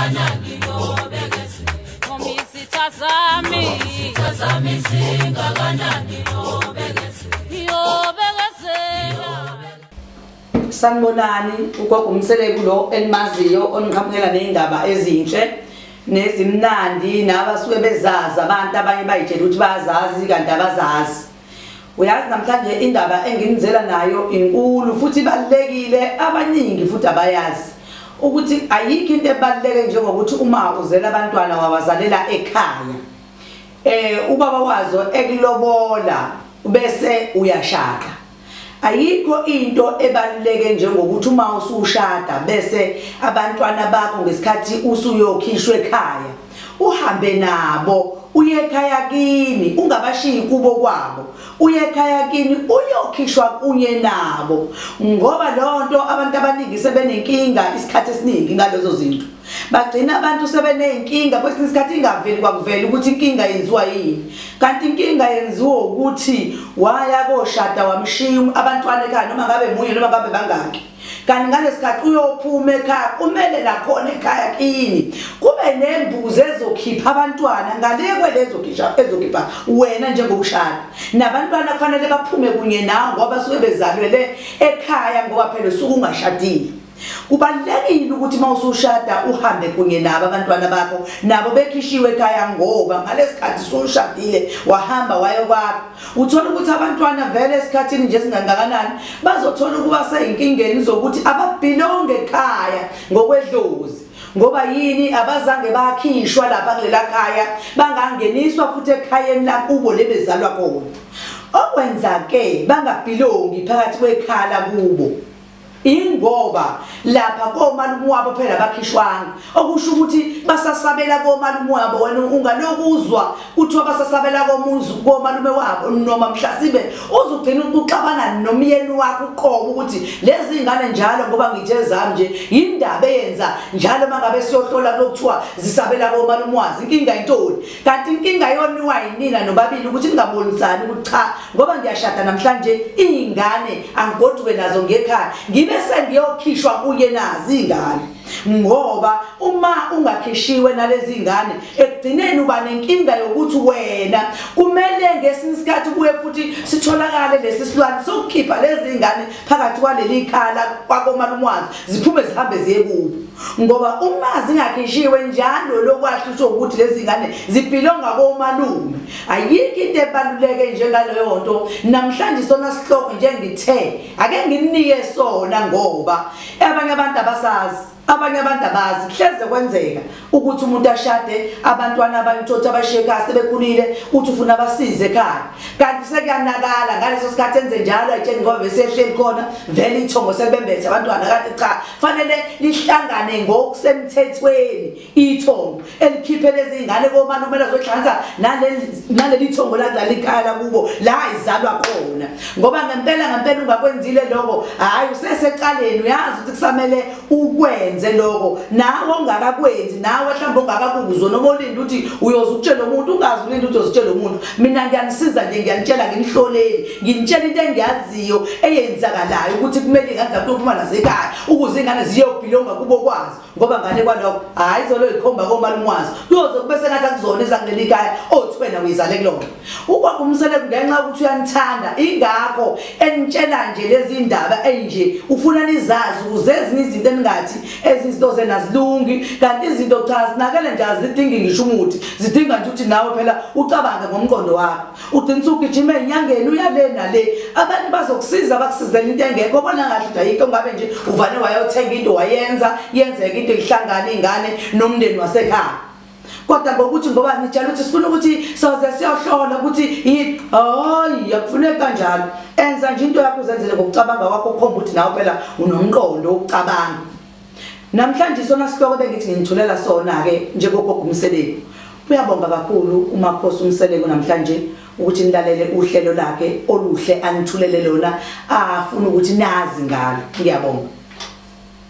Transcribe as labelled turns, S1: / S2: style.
S1: singakanani yobekeze ngoba isithazami singakanani yobekeze
S2: Sanibonani ugogo uMseleku lo enimaziyo oniqhamukela nezindaba ezinhle nezimnandi nabasuke bezazi abantu abanye bayitshela ukuthi bayazazi kanti abazazi. Uyazi namhlanje indaba enginizela nayo inkulu futhi ibalekile abaningi futhi abayazi ukuthi ayikho into ebaleke njengokuthi uma uzela abantwana wabazalela ekhaya ubaba wazo ekulobola bese uyashaka. Ayikho into ebaluleke njengokuthi uma usushada bese abantwana bakho ngesikhathi usuyokhishwa ekhaya uhambe nabo uye ekhaya kini ungabashiyi kubo kwabo uye ekhaya kini uyokhishwa kunye nabo ngoba lonto abantu abaningi sebenenkinga isikhathi esiningi ngalezo zinto bagcina abantu sebenenkinga kwesinye isikhathi ingaveli kwakuvela ukuthi inkinga yenziwa yini kanti inkinga yenziwa ukuthi waya koshada wamshiya abantwana ekhaya noma ngabe munye noma ngabe bangaki kanti ngalesikhathi uyophuma ekhaya kumele lakhona ekhaya kini kube nembuzi ezokhipha abantwana ngale kwelezo ezokhipha wena njengokushada nabantwana kufanele baphume kunye nawe ngoba suke bezalwele ekhaya ngoba phela usuku ungashadile. Kubalulekile ukuthi mawusushada uhambe kunye nabo abantwana bakho nabo bekhishiwe ekhaya ngoba ngalesikhathi usushadile wahamba waye kwakho uthola ukuthi abantwana vele esikhathini nje singangakanani bazothola ukuba seyinkingeni zokuthi ababhilonge ekhaya ngokwedlozi ngoba yini abazange bakhishwa lapha kulela khaya bangangeniswa futhi ekhayeni lakubo lebezalwa khona okwenza ke bangabhilongi phakathi kwekhala kubo ingoba lapha komalume wabo phela bakhishwana okusho ukuthi basasabela komalume wabo wena ungalokuzwa kuthiwa basasabela komalume wabo noma mhlasibe uzugcina ukuxabana nomyeni wakho uqobo ukuthi lezi ingane njalo ngoba ngithe zami nje indaba eyenza njalo mangabe siyohlola lokuthiwa zisabela komalume wazi inkinga intoni kanti inkinga yoniwa yinina nobabili ukuthi ningabonisani ukuthi cha ngoba ngiyashada namhlanje izingane angigoduke nazo ngekhaya bese ngiyokhishwa kuye nazi ingane ngoba uma ungakhishiwe nalezi ingane ekugcineni uba nenkinga yokuthi wena kumele ngesinye isikhathi kuye futhi sitholakale lesi silwane sokukhipha lezi ingane phakathi kwaleli khala kwakomalume wazo ziphume zihambe ziye kubo ngoba uma zingakhishiwe njalo lokwahlusha ukuthi lezi ingane zibhilonga komalume ayikho into ebaluleke njengaleyo nto namhlanje sona sihloko njengithe ake nginike sona ngoba abanye abantu abanye abantu abazi hleze kwenzeka ukuthi umuntu ashade abantwana abantotha abasheka sebekhulile uthi ufuna abasize ekhaya kanti sekuyanakala ngaleso sikhathi enze njalo ayitsheni ngoba besehleli khona vele ithongo selibembethe abantwana kanti cha fanele lihlangane ngokusemthethweni ithongo elikhiphe lezi ingane komalume lazohlanganisa naleli thongo ladlala ikhaya lakubo la izalwa khona ngoba ngempela ungakwenzile lokho hayi useseqaleni uyazi ukuthi kusamele ukwenze lokho nawe ongakakwenzi nawe mhlawumbe ongakakuzwa noma ulinda ukuthi uyoza ukutshela umuntu ungazi ulinda ukuthi uzotshela umuntu mina ngiyanisiza nje ngiyanitshela nginihloleli nginitshela into engiyaziyo eyenzakalayo ukuthi kumele ingane zakho uphuma nasekhaya ukuze ingane ziyobhilonga kubo kwazi ngoba ngane kwalokho hayi izolo ikhomba komalume wazo kuyoze kube sengathi akuzona ezangeleli ekhaya othi wena uyizale kulona ugogo uMseleku ngenxa ukuthi uyanithanda ingakho enitshela nje lezi indaba enje ufuna nizazi ukuze ezinye izinto eningathi ezinto zena zilungi kanti izinto cha sinakele nje azidingi ngisho umuthi zidinga nje ukuthi nawe phela ucabange ngomqondo wakho ugcina ugijima enyangeni uyale nale abantu bazokusiza bakusizela into engekho bona ngathi nje ayikho ngabe nje uvane wayothenga into yenzeka into ihlangana ingane nomndeni wasekhaya kodwa ngokuthi ngoba ngitshela ukuthi sifuna ukuthi soze siyohlola ukuthi hayi yakufuneka kanjalo enza nje into yakho uzenzele ngokucabanga kwakho ukhomba ukuthi nawe phela unomqondo ukucabanga namhlanje sona sihloko bengithi nginithulela sona ke njengogogo uMseleku uyabonga kakhulu uMakhosi uMseleku namhlanje ukuthi nilalele uhlelo lakhe oluhle anithulele lona afuna ukuthi nazi ngalo ngiyabonga.